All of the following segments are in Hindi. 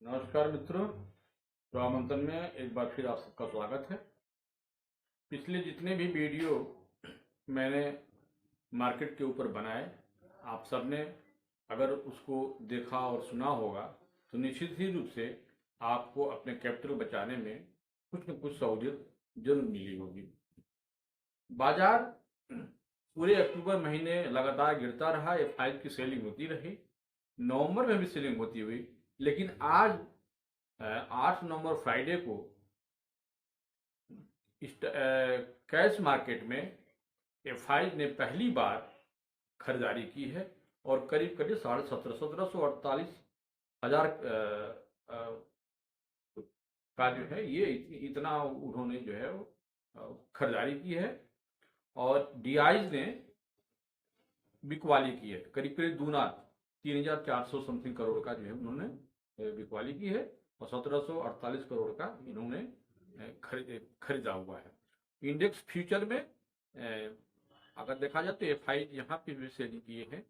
नमस्कार मित्रों, प्रमंथन में एक बार फिर आप सबका स्वागत है। पिछले जितने भी वीडियो मैंने मार्केट के ऊपर बनाए, आप सबने अगर उसको देखा और सुना होगा तो निश्चित ही रूप से आपको अपने कैपिटल बचाने में कुछ न कुछ सहूलियत जरूर मिली होगी। बाजार पूरे अक्टूबर महीने लगातार गिरता रहा, F5 की सेलिंग होती रही, नवंबर में भी सेलिंग होती हुई, लेकिन आज 8 नवंबर फ्राइडे को कैश मार्केट में F5 ने पहली बार खरीदारी की है और करीब करीब 17,500 का जो है ये इतना उन्होंने जो है वो खरीदारी की है। और डीआईज ने बिकवाली की है, करीब करीब दूना 3,400 समथिंग करोड़ का जो है उन्होंने बिकवाली की है और 1,748 करोड़ का इन्होंने खरीदा हुआ है। इंडेक्स फ्यूचर में अगर देखा जाए तो F5 यहाँ पे भी सेलिंग किए हैं,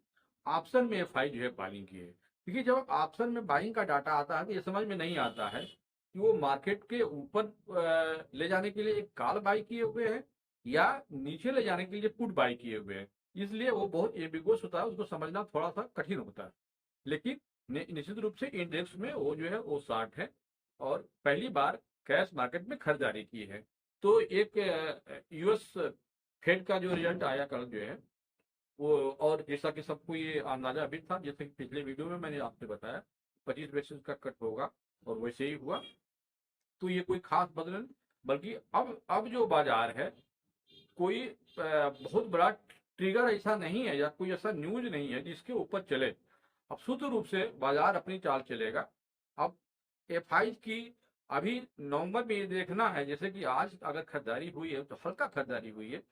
ऑप्शन में F5 जो है बाइंग की है। देखिए, जब ऑप्शन में बाइंग का डाटा आता है तो ये समझ में नहीं आता है कि वो मार्केट के ऊपर ले जाने के लिए एक कॉल बाई किए हुए हैं या नीचे ले जाने के लिए पुट बाई किए हुए हैं, इसलिए वो बहुत एम्बिगुअस होता है, उसको समझना थोड़ा सा कठिन होता है। लेकिन निश्चित रूप से इंडेक्स में वो जो है वो शार्ट है और पहली बार कैश मार्केट में खरीदारी की है। तो एक यूएस फेड का जो रिजल्ट आया कल जो है वो, और जैसा कि सबको ये अंदाजा भी था, जैसे कि पिछले वीडियो में मैंने आपसे बताया 25 बेसिस का कट होगा और वैसे ही हुआ। तो ये कोई खास बदल नहीं, बल्कि अब जो बाजार है, कोई बहुत बड़ा ट्रिगर ऐसा नहीं है या कोई ऐसा न्यूज नहीं है जिसके ऊपर चले। अब शुद्ध रूप से बाजार अपनी चाल चलेगा। अब F5 की अभी नवंबर में ये देखना है, जैसे कि आज अगर खरीदारी हुई है तो हल्का खरीदारी हुई है,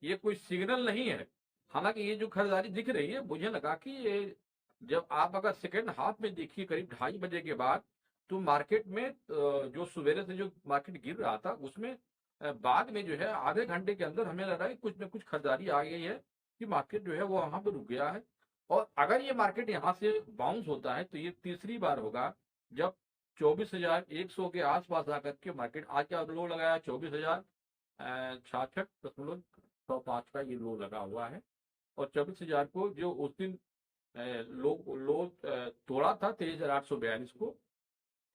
ये कोई सिग्नल नहीं है। हालांकि ये जो खरीदारी दिख रही है, मुझे लगा कि ये जब आप अगर सेकेंड हाफ में देखिए करीब 2:30 बजे के बाद, तो मार्केट में जो सवेरे से जो मार्केट गिर रहा था उसमें बाद में जो है आधे घंटे के अंदर हमें लग रहा है कुछ न कुछ खरीदारी आ गई है कि मार्केट जो है वो वहां पर रुक गया है। और अगर ये मार्केट यहाँ से बाउंस होता है तो ये तीसरी बार होगा जब 24,100 के आसपास आकर के मार्केट, आज का लो लगाया 24,066.05 का ये लो लगा हुआ है। और 24,000 को जो उस दिन तोड़ा था 23,842 को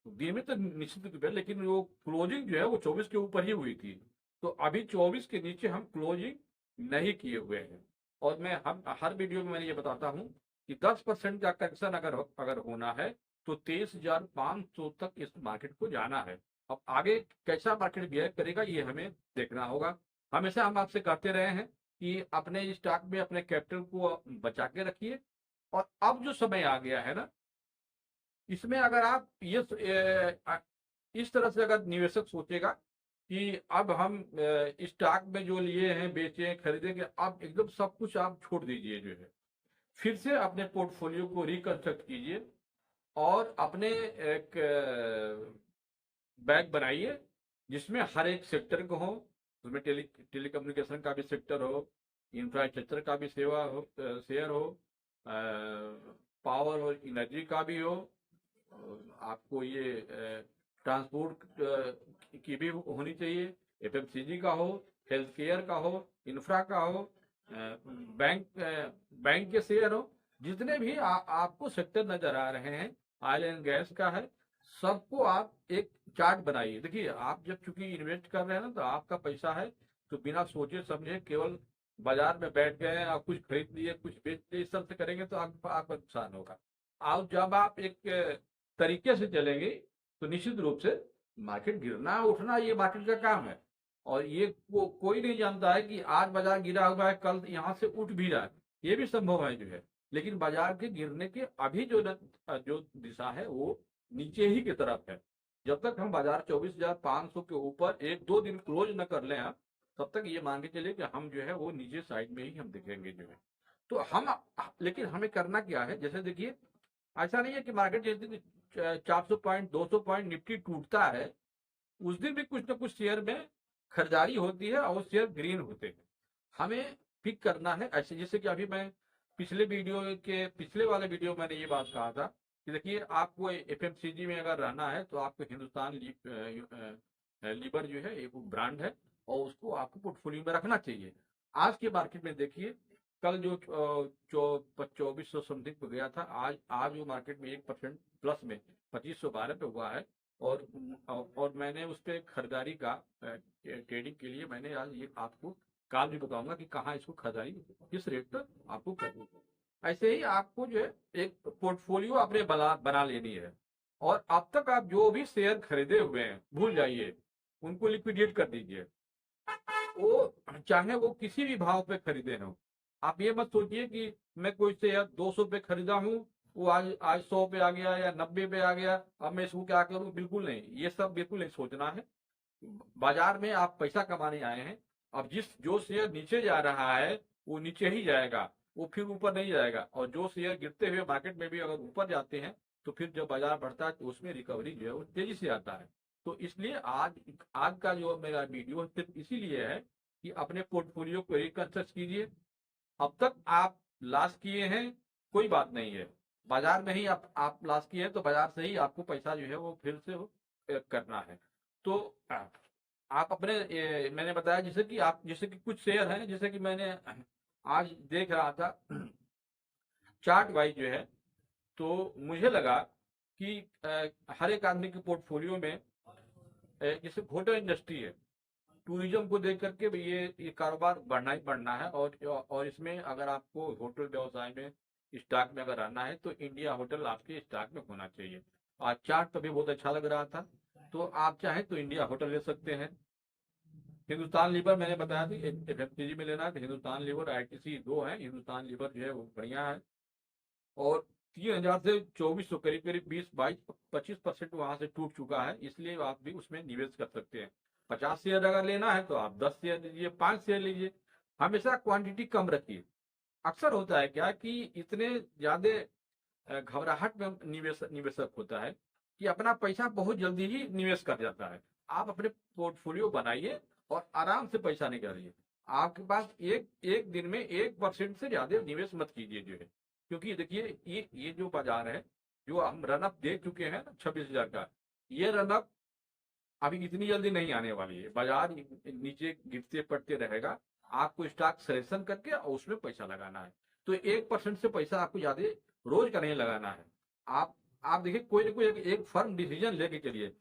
दिन में, तो निश्चित रूप है, लेकिन वो क्लोजिंग जो है वो 24 के ऊपर ही हुई थी। तो अभी 24 के नीचे हम क्लोजिंग नहीं किए हुए हैं। और मैं हम हर वीडियो में मैंने ये बताता हूं कि 10% का करेक्शन अगर होना है तो 23,500 तक इस मार्केट को जाना है। अब आगे कैसा मार्केट बिहेव करेगा ये हमें देखना होगा। हमेशा हम आपसे कहते रहे हैं कि अपने स्टॉक में अपने कैपिटल को बचा के रखिए। और अब जो समय आ गया है ना, इसमें अगर आप ये इस तरह से अगर निवेशक सोचेगा कि अब हम स्टॉक में जो लिए हैं बेचे खरीदेंगे, अब एकदम सब कुछ आप छोड़ दीजिए, जो है फिर से अपने पोर्टफोलियो को रिकंस्ट्रक्ट कीजिए और अपने एक बैग बनाइए जिसमें हर एक सेक्टर को हो। उसमें टेलीकम्युनिकेशन का भी सेक्टर हो, इंफ्रास्ट्रक्चर का भी सेवा हो, शेयर हो, पावर और एनर्जी का भी हो, आपको ये ट्रांसपोर्ट की भी होनी चाहिए, FMCG का हो, हेल्थ केयर का हो, इंफ्रा का हो, बैंक के शेयर हो, जितने भी आपको सेक्टर नजर आ रहे हैं, ऑयल एंड गैस का है, सबको आप एक चार्ट बनाइए। देखिए, आप जब चूंकि इन्वेस्ट कर रहे हैं ना, तो आपका पैसा है, तो बिना सोचे समझे केवल बाजार में बैठ गए और कुछ खरीद लिए कुछ बेच लिए, इस तरह से करेंगे तो आपका नुकसान होगा। और जब आप एक तरीके से चलेंगे तो निश्चित रूप से मार्केट गिरना उठना ये मार्केट का काम है। और ये कोई नहीं जानता है कि आज बाजार गिरा हुआ है कल यहाँ से उठ भी जाए, ये भी संभव है जो है। लेकिन बाजार के गिरने के अभी जो दिशा है वो नीचे ही की तरफ है। जब तक हम बाजार 24,500 के ऊपर 1-2 दिन क्लोज न कर लें आप, तब तक ये मान के चले कि हम जो है वो नीचे साइड में ही हम दिखेंगे जो है। तो हम, लेकिन हमें करना क्या है, जैसे देखिए, ऐसा नहीं है कि मार्केट जिस दिन 400 पॉइंट 200 पॉइंट निफ्टी टूटता है उस दिन भी कुछ ना कुछ शेयर में खरीदारी होती है और शेयर ग्रीन होते हैं। हमें पिक करना है ऐसे, जैसे कि अभी मैं पिछले वाले वीडियो मैंने ये बात कहा था कि देखिए आपको एफएमसीजी में अगर रहना है तो आपको हिंदुस्तान लीवर जो है एक ब्रांड है और उसको आपको पोर्टफोलियो में रखना चाहिए। आज के मार्केट में देखिए, कल जो 2400 समथिंग पे गया था, आज आज वो मार्केट में 1% प्लस में 2512 पे हुआ है। और और मैंने उस पर खरीदारी का ट्रेडिंग के लिए मैंने आज ये आपको काल भी बताऊंगा कि कहाँ इसको खरीदारी किस रेट पर आपको करनी है। ऐसे ही आपको जो है एक पोर्टफोलियो अपने बना लेनी है। और अब तक आप जो भी शेयर खरीदे हुए हैं भूल जाइए, उनको लिक्विडेट कर दीजिए। वो चाहे वो किसी भी भाव पे खरीदे हो, आप ये मत सोचिए कि मैं कोई शेयर 200 पे खरीदा हूँ, वो आज आज 100 पे आ गया या 90 पे आ गया, अब मैं इसको क्या करूँ। बिल्कुल नहीं, ये सब बिल्कुल नहीं सोचना है। बाजार में आप पैसा कमाने आए हैं। अब जो शेयर नीचे जा रहा है वो नीचे ही जाएगा, वो फिर ऊपर नहीं जाएगा। और जो शेयर गिरते हुए मार्केट में भी अगर ऊपर जाते हैं तो फिर जब बाजार बढ़ता है तो उसमें रिकवरी जो है वो तेजी से आता है। तो इसलिए आज आज का जो मेरा वीडियो सिर्फ इसीलिए है कि अपने पोर्टफोलियो को रिकंस्ट्रक्ट कीजिए। अब तक आप लॉस किए हैं, कोई बात नहीं है। बाजार में ही आप लॉस किए हैं तो बाजार से ही आपको पैसा जो है वो फिर से करना है। तो आप अपने मैंने बताया जैसे कि आप जैसे कि कुछ शेयर हैं, जैसे कि मैंने आज देख रहा था चार्ट वाइज जो है, तो मुझे लगा कि हर एक आदमी के पोर्टफोलियो में जैसे होटल इंडस्ट्री है, टूरिज्म को देख करके भी ये कारोबार बढ़ना ही बढ़ना है। और इसमें अगर आपको होटल व्यवसाय में स्टॉक में अगर रहना है तो इंडिया होटल आपके स्टॉक में होना चाहिए। आज चार्ट पर भी बहुत अच्छा लग रहा था, तो आप चाहें तो इंडिया होटल ले सकते हैं। हिंदुस्तान लीवर मैंने बताया था एफएमसीजी में लेना है तो हिंदुस्तान लीवर आईटीसी दो है। हिंदुस्तान लीवर जो है वो बढ़िया है। और 3000 से 2400 करीब करीब 20-22-25% वहां से टूट चुका है, इसलिए आप भी उसमें निवेश कर सकते हैं। 50 शेयर अगर लेना है तो आप 10 शेयर लीजिए, 5 शेयर लीजिए। हमेशा क्वांटिटी कम रखिए। अक्सर होता है क्या कि इतने ज्यादा घबराहट में निवेशक होता है कि अपना पैसा बहुत जल्दी ही निवेश कर जाता है। आप अपने पोर्टफोलियो बनाइए और आराम से पैसा निकालिए। आपके पास एक एक दिन में 1% से ज्यादा निवेश मत कीजिए जो है। क्योंकि देखिए ये जो बाजार है, जो हम रनअप देख चुके हैं 26,000 का, ये रनअप अभी इतनी जल्दी नहीं आने वाली है। बाजार नीचे गिरते पड़ते रहेगा। आपको स्टॉक सिलेक्शन करके और उसमें पैसा लगाना है। तो 1% से पैसा आपको ज्यादा रोज का नहीं लगाना है। आप देखिए कोई ना कोई एक फर्म डिसीजन लेके चलिए।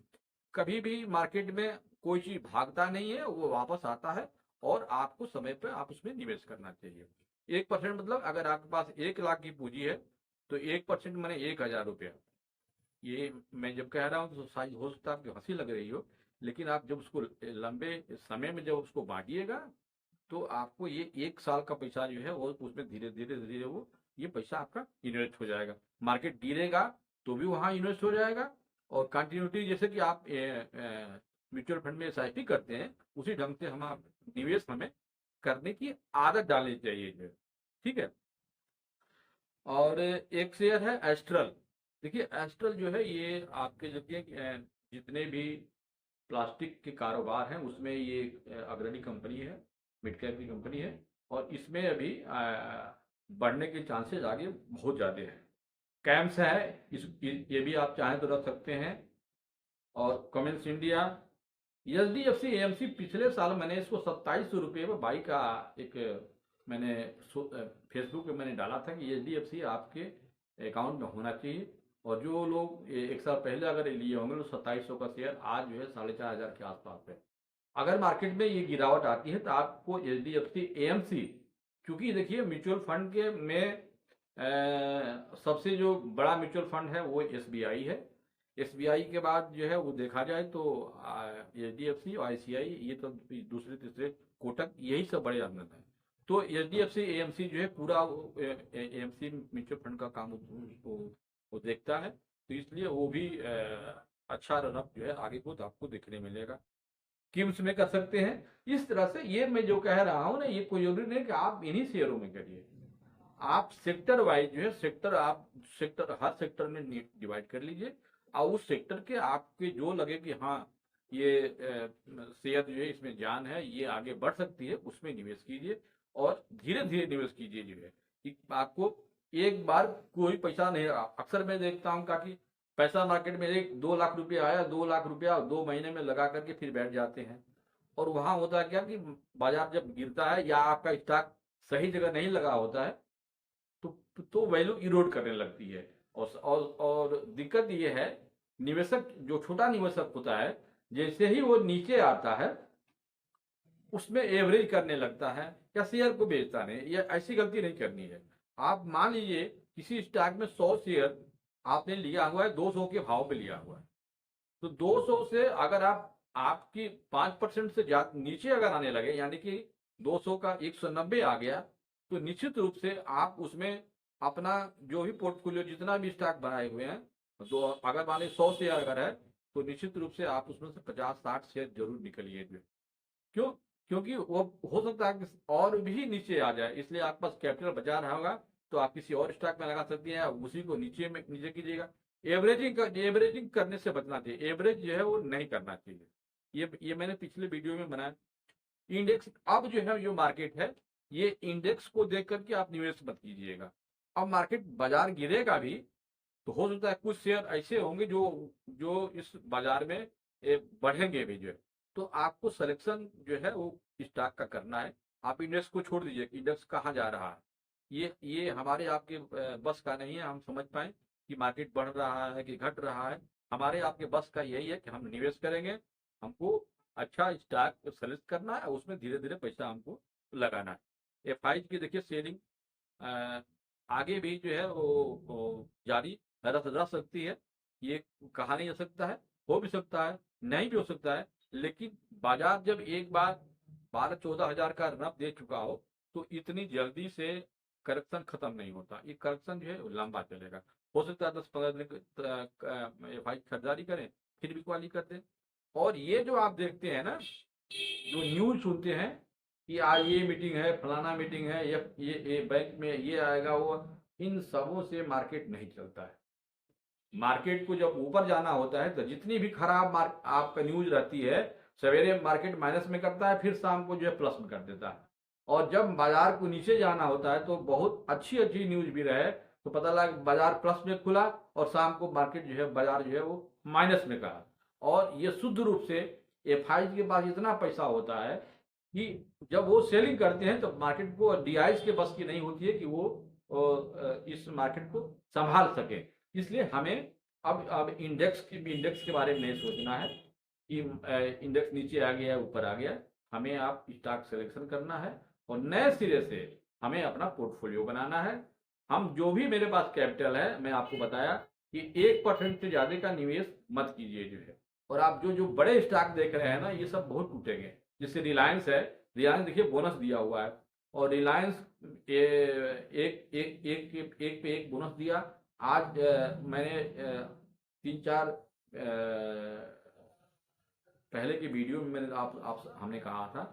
कभी भी मार्केट में कोई चीज भागता नहीं है, वो वापस आता है। और आपको समय पे आप उसमें निवेश करना चाहिए। 1% मतलब अगर आपके पास 1 लाख की पूंजी है तो 1% मैंने 1,000 रुपया। ये मैं जब कह रहा हूँ तो शायद हो सकता है आपको हंसी लग रही हो, लेकिन आप जब उसको लंबे समय में जब उसको बांटिएगा तो आपको ये 1 साल का पैसा जो है वो उसमें धीरे धीरे धीरे वो ये पैसा आपका इन्वेस्ट हो जाएगा। मार्केट गिरेगा तो भी वहां इन्वेस्ट हो जाएगा। और कंटिन्यूटी जैसे कि आप म्यूचुअल फंड में एसआईपी करते हैं, उसी ढंग से हम आप निवेश हमें करने की आदत डालनी चाहिए जो है। ठीक है। और एक शेयर है एस्ट्रल। देखिए एस्ट्रल जो है ये आपके जितने भी प्लास्टिक के कारोबार हैं उसमें ये अग्रणी कंपनी है, मिड कैप की कंपनी है। और इसमें अभी बढ़ने के चांसेस आगे बहुत ज़्यादा हैं। कैम्स है, ये भी आप चाहें तो रख सकते हैं। और कमेंस इंडिया, एचडीएफसी एएमसी, पिछले साल मैंने इसको 2700 रुपये में बाई का एक मैंने फेसबुक पे मैंने डाला था कि एचडीएफसी आपके अकाउंट में होना चाहिए। और जो लोग एक साल पहले अगर लिए होंगे तो 2700 का शेयर आज जो है 4,500 के आसपास है। अगर मार्केट में ये गिरावट आती है तो आपको एचडीएफसी एएमसी, क्योंकि देखिए म्यूचुअल फंड के में सबसे जो बड़ा म्यूचुअल फंड है वो एसबीआई है। एसबीआई के बाद जो है वो देखा जाए तो एचडीएफसी और आईसीआई, ये तो दूसरे तीसरे, कोटक, यही सब बड़े अंदर हैं। तो एचडीएफसी एएमसी जो है पूरा एएमसी म्यूचुअल फंड का काम वो देखता है। तो इसलिए वो भी अच्छा रनअप जो है आगे को आपको देखने मिलेगा। किम्स में कर सकते हैं। इस तरह से ये मैं जो कह रहा हूं ना, ये कोई जरूरी नहीं कि आप इन्हीं शेयरों में करिए। आप सेक्टर वाइज जो है सेक्टर हर सेक्टर में डिवाइड कर लीजिए। और उस सेक्टर के आपके जो लगे कि हाँ ये शेयर जो है इसमें जान है, ये आगे बढ़ सकती है, उसमें निवेश कीजिए। और धीरे धीरे निवेश कीजिए जो है कि आपको एक बार कोई पैसा नहीं लगा। अक्सर मैं देखता हूँ कि पैसा मार्केट में 1-2 लाख रुपया आया, 2 लाख रुपया 2 महीने में लगा करके फिर बैठ जाते हैं। और वहां होता है क्या कि बाजार जब गिरता है या आपका स्टॉक सही जगह नहीं लगा होता है तो वैल्यू इरोड करने लगती है। और दिक्कत ये है, निवेशक जो छोटा निवेशक होता है, जैसे ही वो नीचे आता है उसमें एवरेज करने लगता है या शेयर को बेचता नहीं। ये ऐसी गलती नहीं करनी है। आप मान लीजिए किसी स्टॉक में 100 शेयर आपने लिया हुआ है, 200 के भाव पे लिया हुआ है, तो 200 से अगर आपकी 5% से नीचे अगर आने लगे, यानी कि 200 का 190 आ गया, तो निश्चित रूप से आप उसमें अपना जो भी पोर्टफोलियो जितना भी स्टॉक बनाए हुए हैं, तो अगर मान लीजिए 100 शेयर अगर है, तो निश्चित रूप से आप उसमें से 50-60 शेयर जरूर निकलिए। क्यों? क्योंकि वो हो सकता है कि और भी नीचे आ जाए, इसलिए आपके पास कैपिटल बचा रहा होगा तो आप किसी और स्टॉक में लगा सकते हैं, उसी को नीचे कीजिएगा। एवरेजिंग करने से बचना चाहिए, एवरेज जो है वो नहीं करना चाहिए। ये मैंने पिछले वीडियो में बनाया। इंडेक्स अब जो है जो मार्केट है, ये इंडेक्स को देख करके आप निवेश मत कीजिएगा। अब मार्केट बाजार गिरेगा भी तो हो सकता है कुछ शेयर ऐसे होंगे जो जो इस बाजार में बढ़ेंगे भी जो है। तो आपको सिलेक्शन जो है वो स्टॉक का करना है। आप इंडेक्स को छोड़ दीजिए, इंडेक्स कहाँ जा रहा है, ये हमारे आपके बस का नहीं है। हम समझ पाए कि मार्केट बढ़ रहा है कि घट रहा है, हमारे आपके बस का यही है कि हम निवेश करेंगे, हमको अच्छा स्टॉक सेलेक्ट करना है, उसमें धीरे धीरे पैसा हमको लगाना है। एफ की देखिए सेलिंग आगे भी जो है वो जारी रह सकती है। ये कहा नहीं जा सकता है, हो भी सकता है, नहीं भी हो सकता है। लेकिन बाजार जब एक बार 12-14 हजार का रन दे चुका हो तो इतनी जल्दी से करेक्शन खत्म नहीं होता। ये करेक्शन जो है लंबा चलेगा। हो सकता है 10-15 दिन एफ खरीदारी करें फिर भी क्वाली कर दें। और ये जो आप देखते हैं ना, जो न्यूज सुनते हैं कि आज ये मीटिंग है, फलाना मीटिंग है, ये बैंक में ये आएगा वो, इन सबों से मार्केट नहीं चलता है। मार्केट को जब ऊपर जाना होता है तो जितनी भी खराब आपका न्यूज रहती है, सवेरे मार्केट माइनस में करता है, फिर शाम को जो है प्लस में कर देता है। और जब बाजार को नीचे जाना होता है तो बहुत अच्छी अच्छी न्यूज भी रहे तो पता लगा बाजार प्लस में खुला और शाम को मार्केट जो है बाजार जो है वो माइनस में कहा। और ये शुद्ध रूप से एफ के पास इतना पैसा होता है कि जब वो सेलिंग करते हैं तो मार्केट को डीआईज के बस की नहीं होती है कि वो इस मार्केट को संभाल सके। इसलिए हमें अब इंडेक्स के बारे में नहीं सोचना है कि इंडेक्स नीचे आ गया ऊपर आ गया। हमें आप स्टॉक सिलेक्शन करना है और नए सिरे से हमें अपना पोर्टफोलियो बनाना है। हम जो भी मेरे पास कैपिटल है, मैं आपको बताया कि 1% से ज्यादा का निवेश मत कीजिए जो है। और आप जो जो बड़े स्टॉक देख रहे हैं ना, ये सब बहुत टूटेंगे। जैसे रिलायंस है, रिलायंस देखिए बोनस दिया हुआ है और रिलायंस एक पे एक बोनस दिया। आज मैंने 3-4 पहले की वीडियो में मैंने आप हमने कहा था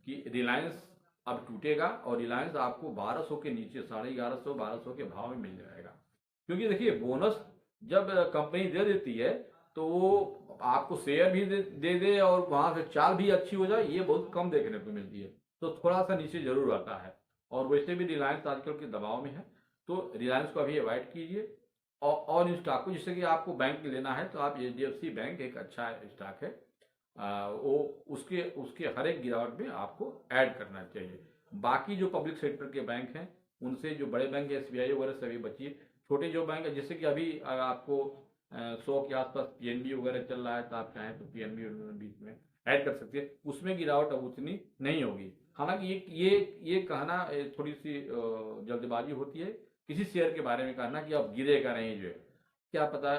कि रिलायंस अब टूटेगा और रिलायंस आपको 1200 के नीचे 1150-1200 के भाव में मिल जाएगा। क्योंकि देखिए बोनस जब कंपनी दे देती है तो वो आपको शेयर भी दे और वहां से चाल भी अच्छी हो जाए, ये बहुत कम देखने को मिलती है। तो थोड़ा सा नीचे जरूर आता है। और वैसे भी रिलायंस आजकल के दबाव में है, तो रिलायंस को अभी अवॉइड कीजिए। और इन स्टॉक को, जैसे कि आपको बैंक लेना है तो आप HDFC बैंक एक अच्छा स्टॉक है, वो उसके उसके हर एक गिरावट में आपको ऐड करना चाहिए। बाकी जो पब्लिक सेक्टर के बैंक हैं उनसे जो बड़े बैंक है SBI वगैरह सभी बचिए। छोटे जो बैंक है, जैसे कि अभी आपको 100 के आसपास PNB वगैरह चल रहा है तो आप चाहें तो PNB बीच में ऐड कर सकते हैं, उसमें गिरावट अब उतनी नहीं होगी। हालांकि ये कहना थोड़ी सी जल्दबाजी होती है किसी शेयर के बारे में कहना कि अब गिरेगा नहीं जो है। क्या पता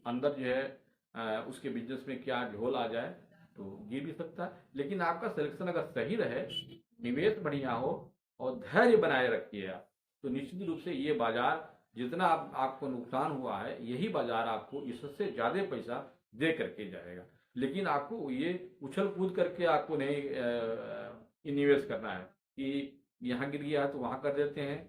अंदर जो है उसके बिजनेस में क्या झोल आ जाए तो गिर भी सकता है। लेकिन आपका सिलेक्शन अगर सही रहे, निवेश बढ़िया हो और धैर्य बनाए रखिए आप, तो निश्चित रूप से ये बाजार जितना आपको नुकसान हुआ है, यही बाजार आपको इससे ज्यादा पैसा दे करके जाएगा। लेकिन आपको ये उछल कूद करके आपको नहीं निवेश करना है कि यहाँ गिर गया है तो वहां कर देते हैं,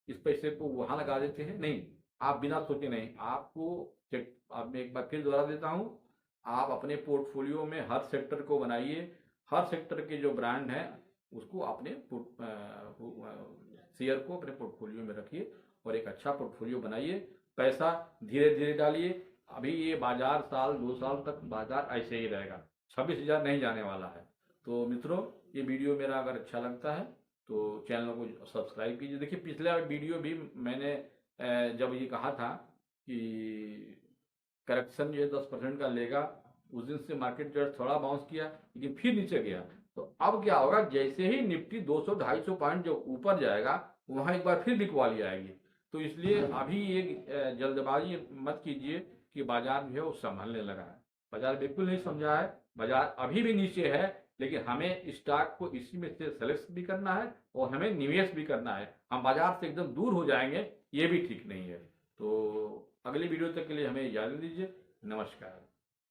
इस पैसे को वहां लगा देते हैं। नहीं, आप बिना सोचे नहीं, आपको अब मैं एक बार फिर दोहरा देता हूँ, आप अपने पोर्टफोलियो में हर सेक्टर को बनाइए, हर सेक्टर के जो ब्रांड हैं उसको अपने शेयर को अपने पोर्टफोलियो में रखिए और एक अच्छा पोर्टफोलियो बनाइए, पैसा धीरे धीरे डालिए। अभी ये बाजार साल 2 साल तक बाजार ऐसे ही रहेगा, 26,000 नहीं जाने वाला है। तो मित्रों, ये वीडियो मेरा अगर अच्छा लगता है तो चैनल को सब्सक्राइब कीजिए। देखिए पिछला वीडियो भी मैंने जब ये कहा था कि करेक्शन जो है 10% का लेगा, उस दिन से मार्केट जो है थोड़ा बाउंस किया लेकिन फिर नीचे गया। तो अब क्या होगा, जैसे ही निफ्टी 200-250 पॉइंट जो ऊपर जाएगा वहां एक बार फिर बिकवाली आएगी। तो इसलिए अभी ये जल्दबाजी मत कीजिए कि बाजार जो है वो संभलने लगा है। बाजार बिल्कुल नहीं समझा है, बाजार अभी भी नीचे है, लेकिन हमें स्टॉक को इसी में से सेलेक्ट भी करना है और हमें निवेश भी करना है। हम बाजार से एकदम दूर हो जाएंगे, ये भी ठीक नहीं है। तो अगली वीडियो तक के लिए हमें इजाजत दीजिए। नमस्कार।